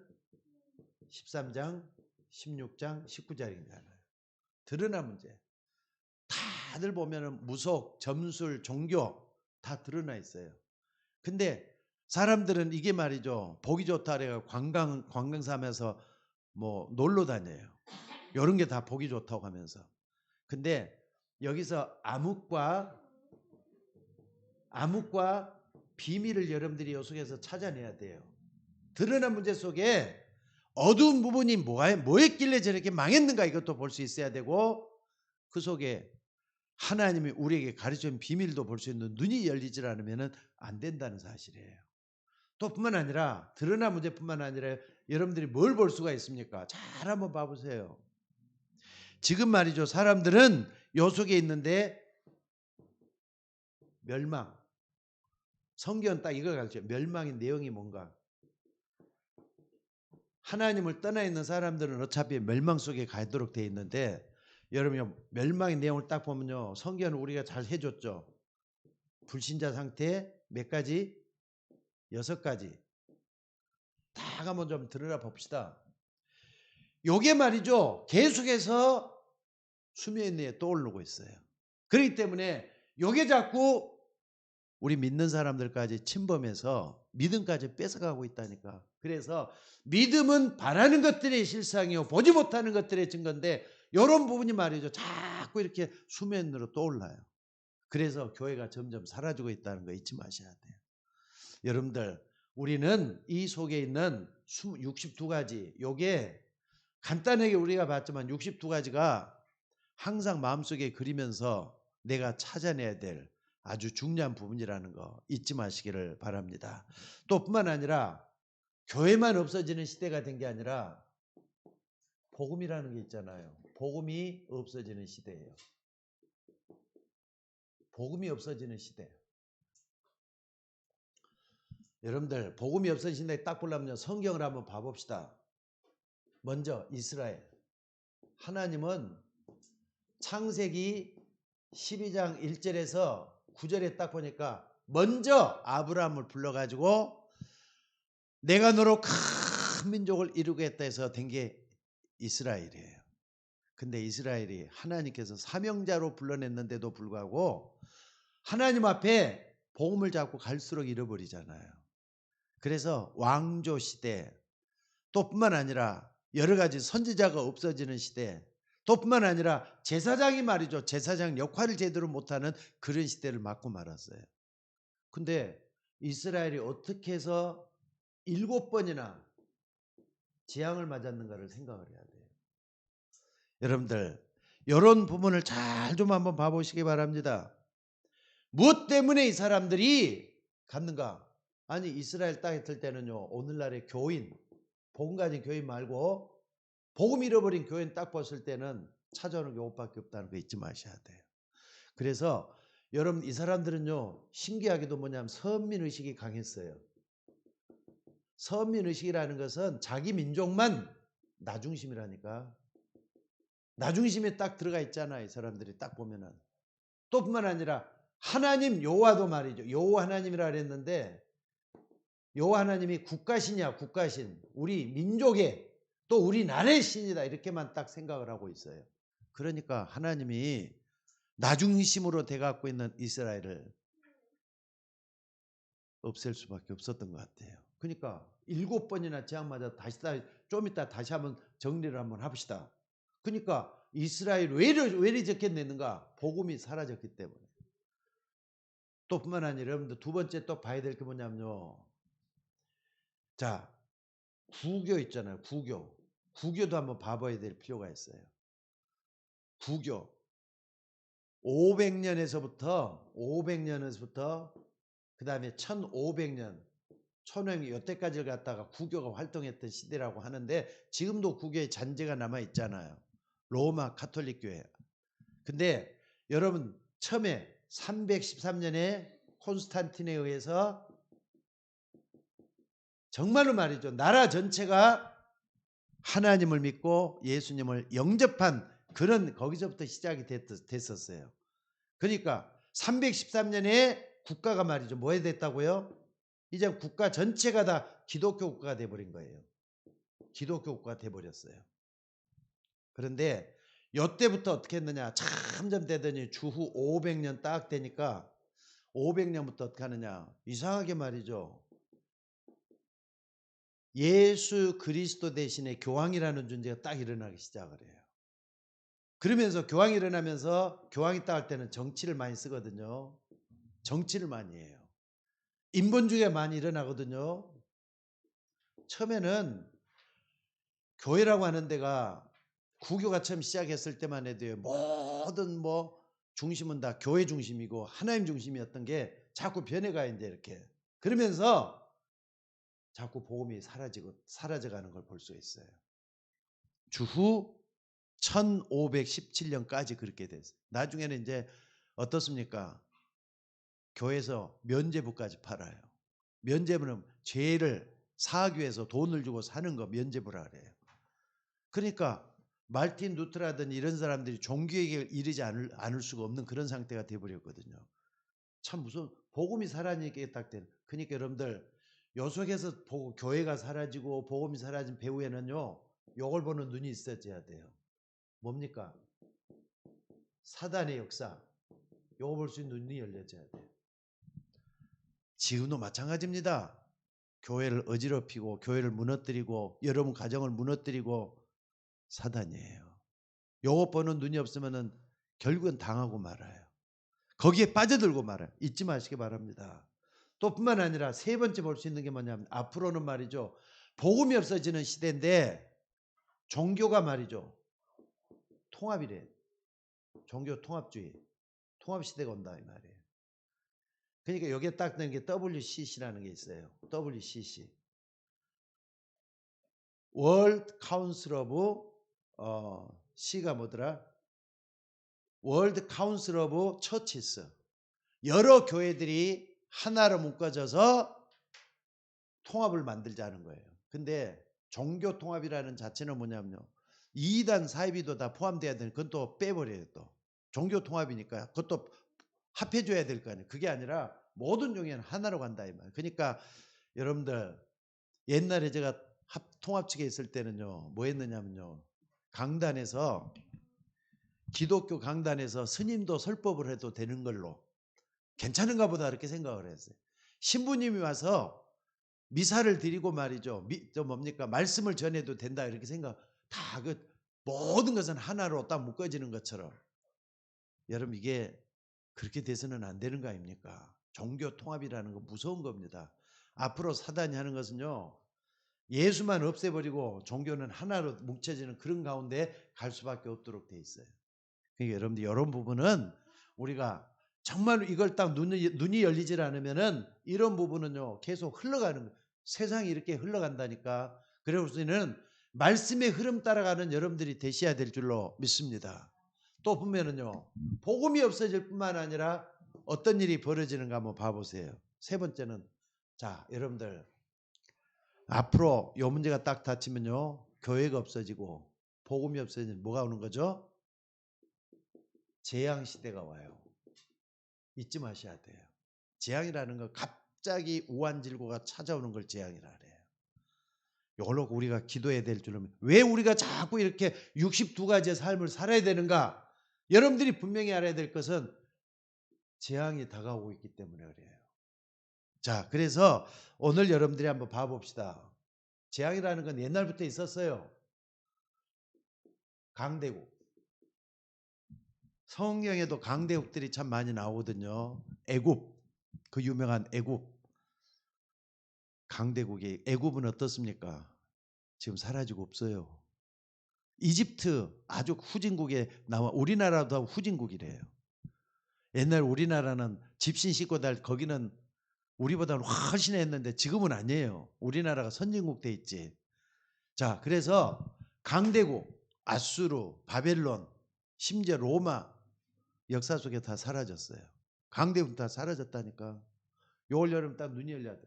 13장, 16장, 19장이잖아요. 드러난 문제. 다들 보면은 무속, 점술, 종교 다 드러나 있어요. 근데 사람들은 이게 말이죠. 보기 좋다 그래가 관광 삼아서 뭐 놀러 다녀요. 이런 게 다 보기 좋다고 하면서. 근데 여기서 암흑과 비밀을 여러분들이 이 속에서 찾아내야 돼요. 드러난 문제 속에 어두운 부분이 뭐였길래 저렇게 망했는가 이것도 볼 수 있어야 되고, 그 속에 하나님이 우리에게 가르쳐준 비밀도 볼 수 있는 눈이 열리질 않으면 안 된다는 사실이에요. 또 뿐만 아니라 드러난 문제뿐만 아니라 여러분들이 뭘 볼 수가 있습니까? 잘 한번 봐보세요. 지금 말이죠. 사람들은 요 속에 있는데 멸망. 성경은 딱 이걸 가르쳐요. 멸망의 내용이 뭔가. 하나님을 떠나 있는 사람들은 어차피 멸망 속에 가도록 되어 있는데, 여러분 멸망의 내용을 딱 보면요. 성경은 우리가 잘 해줬죠. 불신자 상태 몇 가지? 6가지. 다 한번 좀 들어라 봅시다. 요게 말이죠. 계속해서 수면에 떠오르고 있어요. 그렇기 때문에 요게 자꾸 우리 믿는 사람들까지 침범해서 믿음까지 뺏어가고 있다니까. 그래서 믿음은 바라는 것들의 실상이요 보지 못하는 것들의 증거인데, 이런 부분이 말이죠. 자꾸 이렇게 수면으로 떠올라요. 그래서 교회가 점점 사라지고 있다는 거 잊지 마셔야 돼요. 여러분들, 우리는 이 속에 있는 62가지, 요게 간단하게 우리가 봤지만 62가지가 항상 마음속에 그리면서 내가 찾아내야 될 아주 중요한 부분이라는 거 잊지 마시기를 바랍니다. 또 뿐만 아니라 교회만 없어지는 시대가 된 게 아니라 복음이라는 게 있잖아요. 복음이 없어지는 시대예요. 복음이 없어지는 시대. 여러분들 복음이 없어지는 시대에 딱 보려면 성경을 한번 봐봅시다. 먼저 이스라엘. 하나님은 창세기 12장 1절에서 9절에 딱 보니까 먼저 아브라함을 불러가지고 내가 너로 큰 민족을 이루겠다 해서 된 게 이스라엘이에요. 근데 이스라엘이 하나님께서 사명자로 불러냈는데도 불구하고 하나님 앞에 복음을 잡고 갈수록 잃어버리잖아요. 그래서 왕조 시대, 또 뿐만 아니라 여러 가지 선지자가 없어지는 시대, 또 뿐만 아니라 제사장이 말이죠. 제사장 역할을 제대로 못하는 그런 시대를 맞고 말았어요. 근데 이스라엘이 어떻게 해서 7번이나 재앙을 맞았는가를 생각을 해야 돼요. 여러분들 이런 부분을 잘 좀 한번 봐보시기 바랍니다. 무엇 때문에 이 사람들이 갔는가? 아니 이스라엘 땅에 있을 때는요. 오늘날의 교인, 복음 가진 교인 말고 복음 잃어버린 교인 딱 봤을 때는 찾아오는 게 옷밖에 없다는 거 잊지 마셔야 돼요. 그래서 여러분 이 사람들은요. 신기하게도 뭐냐면 선민의식이 강했어요. 선민의식이라는 것은 자기 민족만 나중심이라니까. 나중심에 딱 들어가 있잖아요. 이 사람들이 딱 보면은. 또 뿐만 아니라 하나님 여호와도 말이죠. 여호와 하나님이라 그랬는데 여호와 하나님이 국가신이야. 국가신. 우리 민족의 또 우리나라의 신이다. 이렇게만 딱 생각을 하고 있어요. 그러니까 하나님이 나중심으로 돼갖고 있는 이스라엘을 없앨 수밖에 없었던 것 같아요. 그러니까 7번이나 재앙 맞아 좀 이따 다시 한번 정리를 한번 합시다. 그러니까 이스라엘 왜 이렇게 냈는가? 복음이 사라졌기 때문에. 또 뿐만 아니라 여러분들 두 번째 또 봐야 될 게 뭐냐면요. 자, 구교 있잖아요. 구교. 구교도 한번 봐봐야 될 필요가 있어요. 구교. 500년에서부터 그다음에 1500년 천황이 여태까지를 갖다가 구교가 활동했던 시대라고 하는데 지금도 구교의 잔재가 남아 있잖아요. 로마 가톨릭 교회. 근데 여러분 처음에 313년에 콘스탄틴에 의해서 정말로 말이죠. 나라 전체가 하나님을 믿고 예수님을 영접한 그런 거기서부터 시작이 됐었어요. 그러니까 313년에 국가가 말이죠. 뭐 해야 됐다고요? 이제 국가 전체가 다 기독교 국가가 돼버린 거예요. 기독교 국가가 돼버렸어요. 그런데 이때부터 어떻게 했느냐. 점점 되더니 주후 500년 딱 되니까 500년부터 어떻게 하느냐. 이상하게 말이죠. 예수 그리스도 대신에 교황이라는 존재가 딱 일어나기 시작을 해요. 그러면서 교황이 일어나면서 교황이 딱 할 때는 정치를 많이 쓰거든요. 정치를 많이 해요. 인본주의가 많이 일어나거든요. 처음에는 교회라고 하는 데가 구교가 처음 시작했을 때만 해도 모든 중심은 다 교회 중심이고 하나님 중심이었던 게 자꾸 변해가 이제 이렇게 그러면서 자꾸 복음이 사라져가는 걸 볼 수 있어요. 주후 1517년까지 그렇게 됐어요. 나중에는 이제 어떻습니까? 교회에서 면죄부까지 팔아요. 면죄부는 죄를 사하기 위해서 돈을 주고 사는 거 면죄부라 그래요. 그러니까 말틴 루트라든지 이런 사람들이 종교에게 이르지 않을 수가 없는 그런 상태가 돼버렸거든요. 참 무슨 복음이 사라지게 딱 된. 그러니까 여러분들 요 속에서 교회가 사라지고 복음이 사라진 배후에는요. 요걸 보는 눈이 있어져야 돼요. 뭡니까? 사단의 역사. 요거 볼 수 있는 눈이 열려져야 돼요. 지금도 마찬가지입니다. 교회를 어지럽히고 교회를 무너뜨리고 여러분 가정을 무너뜨리고 사단이에요. 요거 보는 눈이 없으면은 결국은 당하고 말아요. 거기에 빠져들고 말아요. 잊지 마시기 바랍니다. 또 뿐만 아니라 세 번째 볼 수 있는 게 뭐냐면 앞으로는 말이죠. 복음이 없어지는 시대인데 종교가 말이죠. 통합이래. 종교 통합주의. 통합 시대가 온다 이 말이에요. 그러니까 여기에 딱 넣은 게 WCC라는 게 있어요. WCC. World Council of C가 뭐더라? World Council of Churches. 여러 교회들이 하나로 묶어져서 통합을 만들자는 거예요. 근데 종교 통합이라는 자체는 뭐냐면요. 이단 사이비도 다 포함돼야 되는 그건 또 빼버려요 또. 종교 통합이니까 그것도 합해줘야 될 거 아니에요. 그게 아니라 모든 종교는 하나로 간다 이 말이에요. 그러니까 여러분들 옛날에 제가 통합 측에 있을 때는요. 뭐 했느냐면요. 강단에서 기독교 강단에서 스님도 설법을 해도 되는 걸로 괜찮은가 보다 이렇게 생각을 했어요. 신부님이 와서 미사를 드리고 말이죠. 뭡니까? 말씀을 전해도 된다 이렇게 생각. 다 모든 것은 하나로 딱 묶어지는 것처럼. 여러분 이게 그렇게 돼서는 안 되는 거 아닙니까? 종교 통합이라는 거 무서운 겁니다. 앞으로 사단이 하는 것은요. 예수만 없애버리고 종교는 하나로 뭉쳐지는 그런 가운데 갈 수밖에 없도록 돼 있어요. 그러니까 여러분들 이런 부분은 우리가 정말 이걸 딱 눈이 열리질 않으면은 이런 부분은요 계속 흘러가는 거예요. 세상이 이렇게 흘러간다니까. 그래서 우리는 말씀의 흐름 따라가는 여러분들이 되셔야 될 줄로 믿습니다. 또 보면은요 복음이 없어질 뿐만 아니라 어떤 일이 벌어지는가 한번 봐보세요. 세 번째는 자 여러분들 앞으로 이 문제가 딱 닥치면요 교회가 없어지고 복음이 없어지면 뭐가 오는 거죠? 재앙 시대가 와요. 잊지 마셔야 돼요. 재앙이라는 건 갑자기 우한질고가 찾아오는 걸 재앙이라 그래요. 이걸로 우리가 기도해야 될 줄은 왜 우리가 자꾸 이렇게 62가지의 삶을 살아야 되는가? 여러분들이 분명히 알아야 될 것은 재앙이 다가오고 있기 때문에 그래요. 자, 그래서 오늘 여러분들이 한번 봐봅시다. 재앙이라는 건 옛날부터 있었어요. 강대국. 성경에도 강대국들이 참 많이 나오거든요. 애굽, 그 유명한 애굽. 강대국이 애굽은 어떻습니까? 지금 사라지고 없어요. 이집트 아주 후진국에 나와 우리나라도 후진국이래요. 옛날 우리나라는 집신 싣고 거기는 우리보다는 훨씬 했는데 지금은 아니에요. 우리나라가 선진국 돼 있지. 자, 그래서 강대국, 아수르, 바벨론, 심지어 로마 역사 속에 다 사라졌어요. 강대국 다 사라졌다니까. 요올 여름 딱 눈이 열려야 돼.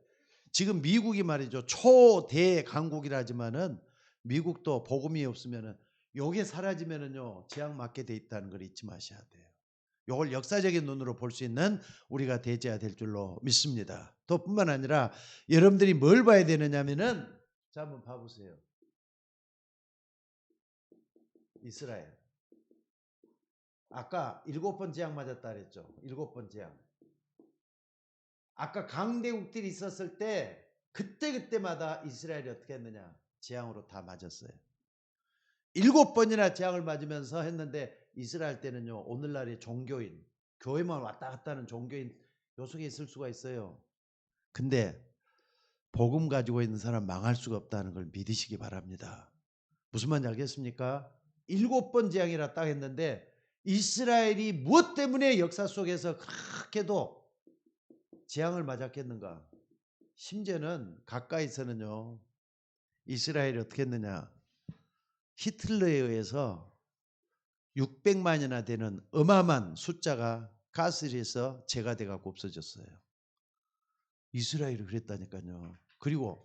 지금 미국이 말이죠. 초대 강국이라지만은 미국도 복음이 없으면은 요게 사라지면은요 재앙 맞게 돼 있다는 걸 잊지 마셔야 돼요. 요걸 역사적인 눈으로 볼 수 있는 우리가 되어야 될 줄로 믿습니다. 또 뿐만 아니라 여러분들이 뭘 봐야 되느냐면은 자 한번 봐보세요. 이스라엘. 아까 7번 재앙 맞았다 그랬죠. 7번 재앙. 아까 강대국들이 있었을 때 그때마다 이스라엘이 어떻게 했느냐. 재앙으로 다 맞았어요. 7번이나 재앙을 맞으면서 했는데 이스라엘 때는요. 오늘날의 종교인, 교회만 왔다 갔다 하는 종교인 요 속에 있을 수가 있어요. 근데 복음 가지고 있는 사람 망할 수가 없다는 걸 믿으시기 바랍니다. 무슨 말인지 알겠습니까? 7번 재앙이라 딱 했는데 이스라엘이 무엇 때문에 역사 속에서 그렇게도 재앙을 맞았겠는가? 심지어는 가까이서는요. 이스라엘이 어떻게 했느냐? 히틀러에 의해서 600만이나 되는 어마어마한 숫자가 가스리에서 제거돼 갖고 없어졌어요. 이스라엘이 그랬다니까요. 그리고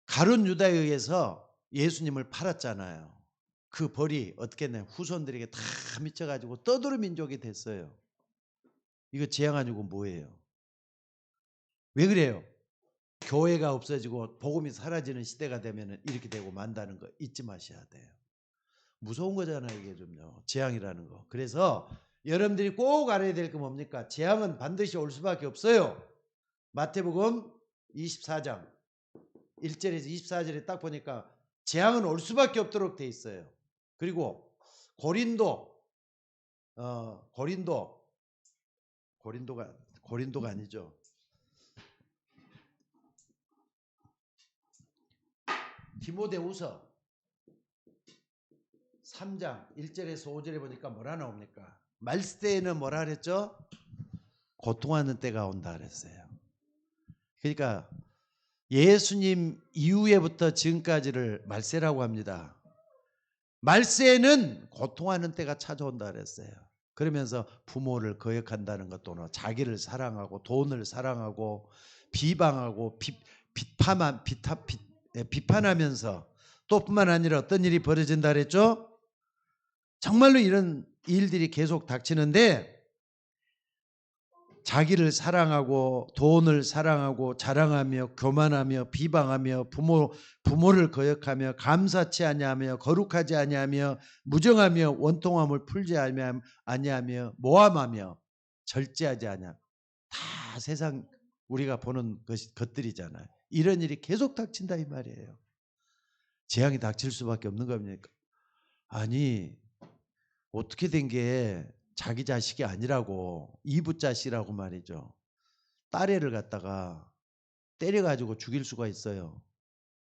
가룟 유다에 의해서 예수님을 팔았잖아요. 그 벌이 어떻게 했냐? 후손들에게 다 미쳐가지고 떠돌이 민족이 됐어요. 이거 재앙 아니고 뭐예요? 왜 그래요? 교회가 없어지고 복음이 사라지는 시대가 되면 이렇게 되고 만다는 거 잊지 마셔야 돼요. 무서운 거잖아요, 이게 좀요. 재앙이라는 거. 그래서 여러분들이 꼭 알아야 될 게 뭡니까? 재앙은 반드시 올 수밖에 없어요. 마태복음 24장 1절에서 24절에 딱 보니까 재앙은 올 수밖에 없도록 돼 있어요. 그리고 고린도가 아니죠. 디모데후서 3장 1절에서 5절에 보니까 뭐라 나옵니까? 말세에는 뭐라 그랬죠? 고통하는 때가 온다 그랬어요. 그러니까 예수님 이후에부터 지금까지를 말세라고 합니다. 말세에는 고통하는 때가 찾아온다 그랬어요. 그러면서 부모를 거역한다는 것 또는 자기를 사랑하고 돈을 사랑하고 비방하고 비판하면서 또 뿐만 아니라 어떤 일이 벌어진다 그랬죠? 정말로 이런 일들이 계속 닥치는데 자기를 사랑하고 돈을 사랑하고 자랑하며 교만하며 비방하며 부모를 거역하며 감사치 아니하며 거룩하지 아니하며 무정하며 원통함을 풀지 아니하며 모함하며 절제하지 아니하며 다 세상 우리가 보는 것들이잖아요. 이런 일이 계속 닥친다 이 말이에요. 재앙이 닥칠 수밖에 없는 겁니까? 아니 어떻게 된 게 자기 자식이 아니라고 이부 자식이라고 말이죠. 딸애를 갖다가 때려가지고 죽일 수가 있어요.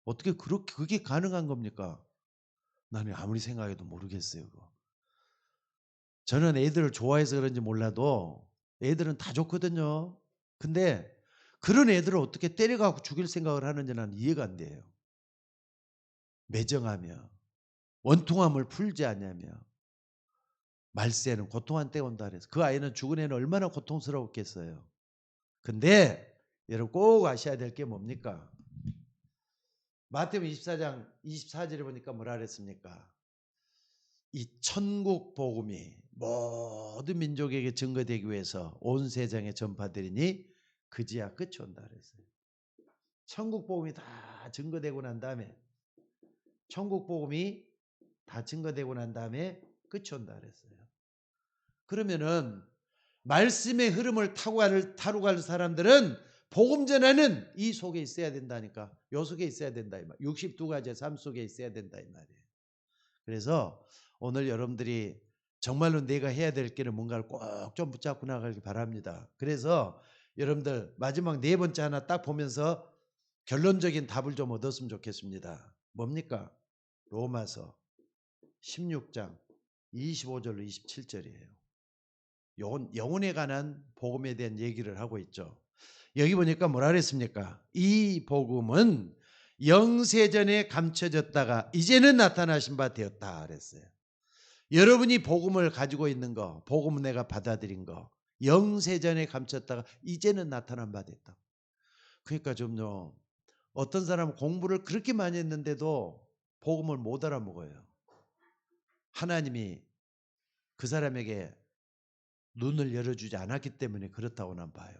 어떻게 그게 가능한 겁니까? 나는 아무리 생각해도 모르겠어요. 그거. 저는 애들을 좋아해서 그런지 몰라도 애들은 다 좋거든요. 근데 그런 애들을 어떻게 때려가고 죽일 생각을 하는지 나는 이해가 안 돼요. 매정하며 원통함을 풀지 않냐며 말세는 고통한 때 온다 그래서 그 아이는 죽은 애는 얼마나 고통스러웠겠어요. 근데 여러분 꼭 아셔야 될 게 뭡니까? 마태복음 24장 24절에 보니까 뭐라 그랬습니까? 이 천국 복음이 모든 민족에게 증거되기 위해서 온 세상에 전파되리니 그지야 끝이 온다 그랬어요. 천국 복음이 다 증거되고 난 다음에 천국 복음이 다 증거되고 난 다음에 끝이 온다 그랬어요. 그러면은 말씀의 흐름을 타고 갈 사람들은 복음 전하는 이 속에 있어야 된다니까. 요 속에 있어야 된다 이 말. 62가지의 삶 속에 있어야 된다 이 말이에요. 그래서 오늘 여러분들이 정말로 내가 해야 될 길은 뭔가를 꼭 좀 붙잡고 나가길 바랍니다. 그래서 여러분들 마지막 네 번째 하나 딱 보면서 결론적인 답을 좀 얻었으면 좋겠습니다. 뭡니까? 로마서 16장 25절로 27절이에요. 요건 영혼에 관한 복음에 대한 얘기를 하고 있죠. 여기 보니까 뭐라 그랬습니까? 이 복음은 영세전에 감춰졌다가 이제는 나타나신 바 되었다 그랬어요. 여러분이 복음을 가지고 있는 거, 복음은 내가 받아들인 거, 영세전에 감췄다가 이제는 나타난 바 됐다. 그러니까 좀요, 어떤 사람은 공부를 그렇게 많이 했는데도 복음을 못 알아먹어요. 하나님이 그 사람에게 눈을 열어주지 않았기 때문에 그렇다고 난 봐요.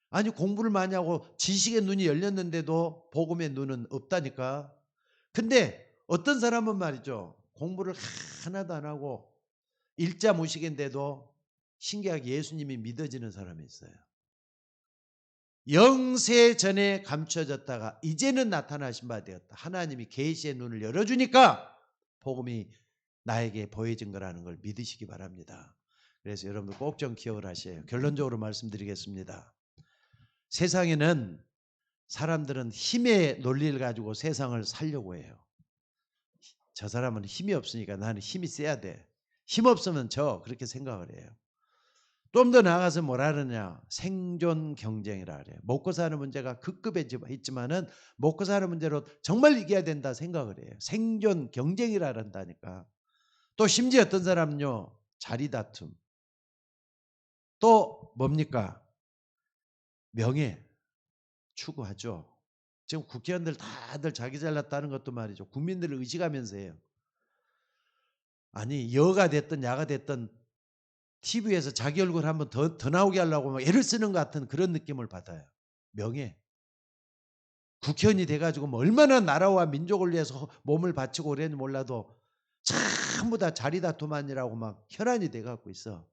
아니 공부를 많이 하고 지식의 눈이 열렸는데도 복음의 눈은 없다니까. 근데 어떤 사람은 말이죠, 공부를 하나도 안 하고 일자무식인데도 신기하게 예수님이 믿어지는 사람이 있어요. 영세 전에 감춰졌다가 이제는 나타나신 바 되었다. 하나님이 계시의 눈을 열어주니까 복음이 나에게 보여진 거라는 걸 믿으시기 바랍니다. 그래서 여러분들 꼭 좀 기억을 하셔요. 결론적으로 말씀드리겠습니다. 세상에는 사람들은 힘의 논리를 가지고 세상을 살려고 해요. 저 사람은 힘이 없으니까 나는 힘이 세야 돼. 힘 없으면 저, 그렇게 생각을 해요. 좀 더 나아가서 뭐라 그러냐, 생존 경쟁이라 그래요. 먹고 사는 문제가 급급해 있지만은 먹고 사는 문제로 정말 이겨야 된다 생각을 해요. 생존 경쟁이라 한다니까. 또 심지어 어떤 사람은요, 자리 다툼. 또 뭡니까? 명예 추구하죠. 지금 국회의원들 다들 자기 잘났다는 것도 말이죠. 국민들을 의식하면서 해요. 아니 여가 됐든 야가 됐든 TV에서 자기 얼굴 한번 더 나오게 하려고 막 애를 쓰는 것 같은 그런 느낌을 받아요. 명예. 국회의원이 돼가지고 뭐 얼마나 나라와 민족을 위해서 몸을 바치고 그랬는지 몰라도 전부 다 자리 다툼만이라고 막 혈안이 돼갖고 있어.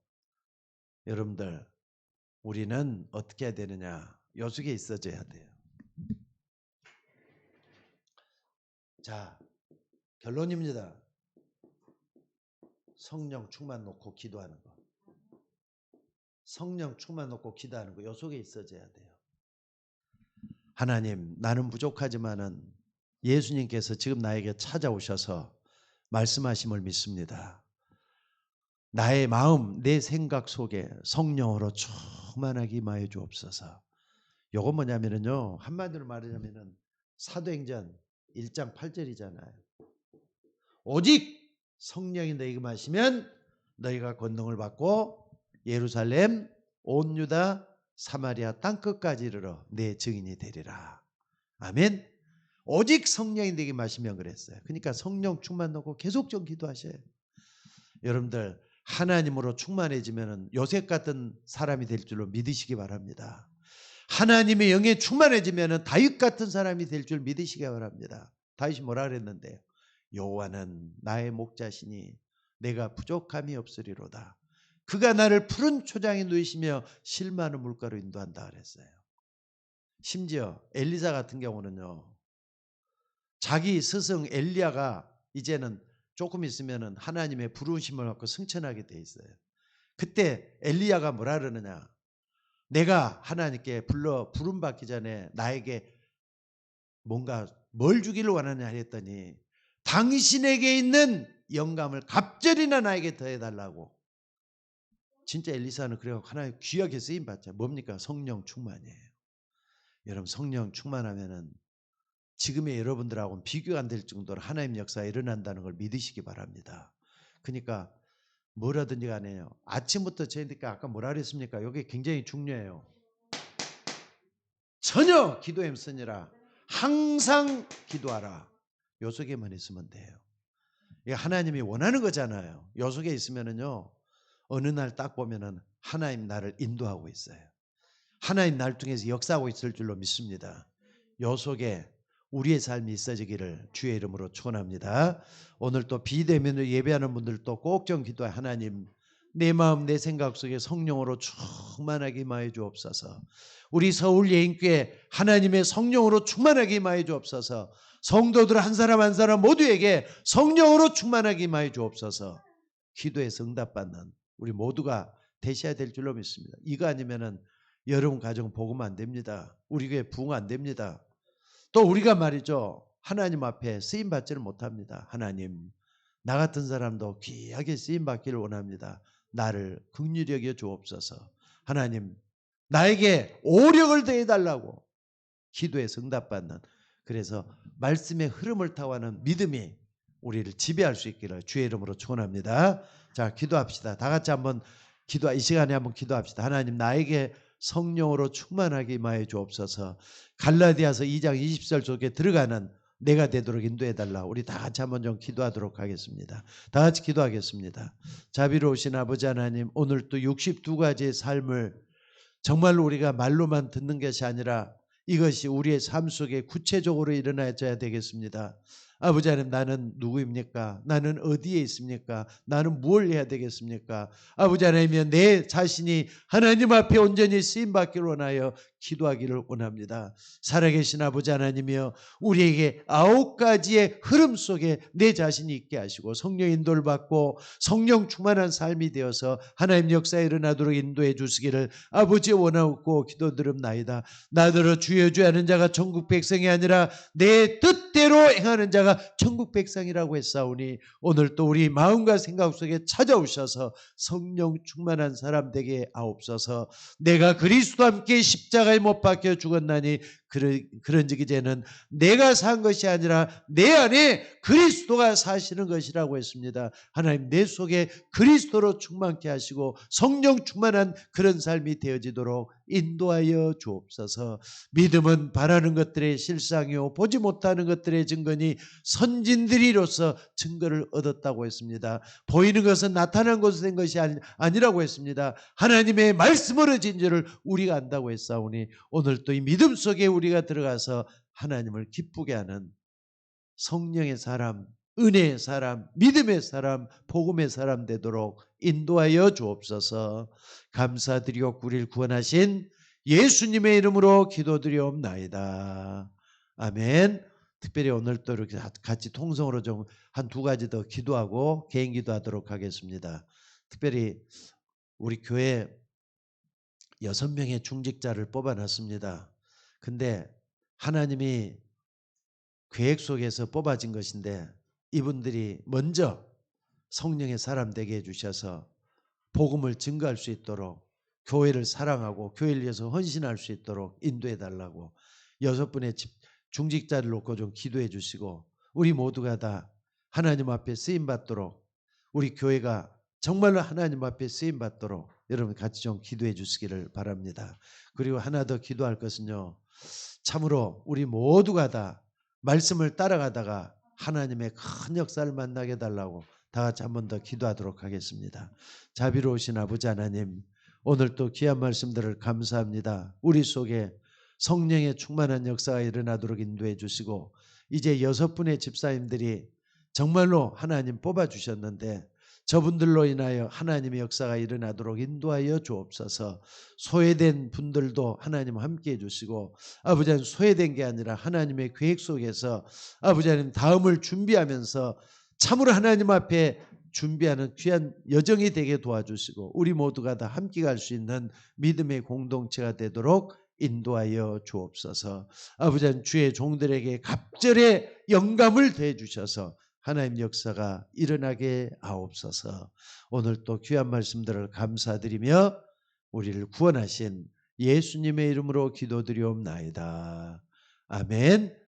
여러분들 우리는 어떻게 해야 되느냐, 요 속에 있어져야 돼요. 자, 결론입니다. 성령 충만 놓고 기도하는 거. 성령 충만 놓고 기도하는 거, 요 속에 있어져야 돼요. 하나님, 나는 부족하지만은 예수님께서 지금 나에게 찾아오셔서 말씀하심을 믿습니다. 나의 마음, 내 생각 속에 성령으로 충만하게 임하여 주옵소서. 요건 뭐냐면요, 한마디로 말하자면은 사도행전 1장 8절이잖아요. 오직 성령이 너희에게 마시면 너희가 권능을 받고 예루살렘, 온 유다, 사마리아 땅끝까지 이르러 내 증인이 되리라. 아멘. 오직 성령이 너희에게 마시면 그랬어요. 그러니까 성령 충만 놓고 계속 좀 기도하셔요. 여러분들 하나님으로 충만해지면 요셉 같은 사람이 될 줄로 믿으시기 바랍니다. 하나님의 영에 충만해지면 다윗 같은 사람이 될 줄 믿으시기 바랍니다. 다윗이 뭐라 그랬는데, 여호와는 나의 목자시니 내가 부족함이 없으리로다. 그가 나를 푸른 초장에 누이시며 실 많은 물가로 인도한다 그랬어요. 심지어 엘리사 같은 경우는요, 자기 스승 엘리야가 이제는 조금 있으면 하나님의 부르심을 받고 승천하게 돼 있어요. 그때 엘리야가 뭐라 그러느냐, 내가 하나님께 부름 받기 전에 나에게 뭔가 뭘 주기를 원하냐 했더니 당신에게 있는 영감을 갑절이나 나에게 더해달라고. 진짜 엘리사는 그래요. 하나님 귀하게 쓰임 받자. 뭡니까? 성령 충만이에요. 여러분 성령 충만하면은 지금의 여러분들하고는 비교가 안 될 정도로 하나님 역사가 일어난다는 걸 믿으시기 바랍니다. 그러니까 뭐라든지 간에요, 아침부터 저희니까 아까 뭐라 그랬습니까? 이게 굉장히 중요해요. 전혀 기도에 쓰니라. 항상 기도하라. 요 속에만 있으면 돼요. 이게 하나님이 원하는 거잖아요. 요 속에 있으면은요, 어느 날 딱 보면은 하나님 나를 인도하고 있어요. 하나님 날 통해서 역사하고 있을 줄로 믿습니다. 요 속에 우리의 삶이 있어지기를 주의 이름으로 축원합니다. 오늘 또 비대면으로 예배하는 분들도 꼭 좀 기도해. 하나님, 내 마음 내 생각 속에 성령으로 충만하게 임하여 주옵소서. 우리 서울 예인교회 하나님의 성령으로 충만하게 임하여 주옵소서. 성도들 한 사람 한 사람 모두에게 성령으로 충만하게 임하여 주옵소서. 기도에서 응답받는 우리 모두가 되셔야 될 줄로 믿습니다. 이거 아니면은 여러분 가정 복음 안 됩니다. 우리 교회 부흥 안 됩니다. 또 우리가 말이죠. 하나님 앞에 쓰임 받지를 못합니다. 하나님, 나 같은 사람도 귀하게 쓰임 받기를 원합니다. 나를 긍휼히 여겨 주옵소서. 하나님, 나에게 오력을 더해 달라고 기도에 응답받는, 그래서 말씀의 흐름을 타고하는 믿음이 우리를 지배할 수 있기를 주의 이름으로 축원합니다. 자, 기도합시다. 다 같이 한번 이 시간에 한번 기도합시다. 하나님, 나에게 성령으로 충만하게 임하여 주옵소서. 갈라디아서 2장 20절 속에 들어가는 내가 되도록 인도해 달라. 우리 다 같이 한번 좀 기도하도록 하겠습니다. 다 같이 기도하겠습니다. 자비로우신 아버지 하나님, 오늘 또 62가지의 삶을 정말로 우리가 말로만 듣는 것이 아니라 이것이 우리의 삶 속에 구체적으로 일어나야 되겠습니다. 아버지 하나님, 나는 누구입니까? 나는 어디에 있습니까? 나는 무엇을 해야 되겠습니까? 아버지 하나님, 내 자신이 하나님 앞에 온전히 쓰임받기를 원하여 기도하기를 원합니다. 살아계신 아버지 하나님이여, 우리에게 9가지의 흐름 속에 내 자신이 있게 하시고 성령 인도를 받고 성령 충만한 삶이 되어서 하나님 역사에 일어나도록 인도해 주시기를 아버지 원하옵고 기도드립나이다. 나더러 주여 주여 하는 자가 천국 백성이 아니라 내 뜻대로 행하는 자가 천국 백성이라고 했사오니, 오늘 또 우리 마음과 생각 속에 찾아오셔서 성령 충만한 사람 되게 하옵소서. 내가 그리스도와 함께 십자가에 못 박혀 죽었나니 그런즉 이제는 내가 산 것이 아니라 내 안에 그리스도가 사시는 것이라고 했습니다. 하나님, 내 속에 그리스도로 충만케 하시고 성령 충만한 그런 삶이 되어지도록 인도하여 주옵소서. 믿음은 바라는 것들의 실상이요 보지 못하는 것들의 증거니 선진들이로서 증거를 얻었다고 했습니다. 보이는 것은 나타난 것으로 된 것이 아니라고 했습니다. 하나님의 말씀으로 진 줄을 우리가 안다고 했사오니, 오늘 또 이 믿음 속에 우리가 들어가서 하나님을 기쁘게 하는 성령의 사람, 은혜의 사람, 믿음의 사람, 복음의 사람 되도록 인도하여 주옵소서. 감사드리고 우리를 구원하신 예수님의 이름으로 기도드리옵나이다. 아멘. 특별히 오늘 또 이렇게 같이 통성으로 좀 한 2가지 더 기도하고 개인 기도하도록 하겠습니다. 특별히 우리 교회 6명의 중직자를 뽑아놨습니다. 근데 하나님이 계획 속에서 뽑아진 것인데, 이분들이 먼저 성령의 사람 되게 해주셔서 복음을 증거할 수 있도록, 교회를 사랑하고 교회를 위해서 헌신할 수 있도록 인도해 달라고 6분의 중직자를 놓고 좀 기도해 주시고, 우리 모두가 다 하나님 앞에 쓰임받도록, 우리 교회가 정말로 하나님 앞에 쓰임받도록 여러분 같이 좀 기도해 주시기를 바랍니다. 그리고 하나 더 기도할 것은요, 참으로 우리 모두가 다 말씀을 따라가다가 하나님의 큰 역사를 만나게 해달라고 다 같이 한 번 더 기도하도록 하겠습니다. 자비로우신 아버지 하나님, 오늘 또 귀한 말씀들을 감사합니다. 우리 속에 성령의 충만한 역사가 일어나도록 인도해 주시고, 이제 6분의 집사님들이 정말로 하나님 뽑아주셨는데 저분들로 인하여 하나님의 역사가 일어나도록 인도하여 주옵소서. 소외된 분들도 하나님 함께해 주시고, 아버지 하나님, 소외된 게 아니라 하나님의 계획 속에서 아버지 하나님 다음을 준비하면서 참으로 하나님 앞에 준비하는 귀한 여정이 되게 도와주시고, 우리 모두가 다 함께 갈 수 있는 믿음의 공동체가 되도록 인도하여 주옵소서. 아버지 하나님, 주의 종들에게 갑절의 영감을 더해 주셔서 하나님 역사가 일어나게 하옵소서. 오늘 또 귀한 말씀들을 감사드리며 우리를 구원하신 예수님의 이름으로 기도드리옵나이다. 아멘.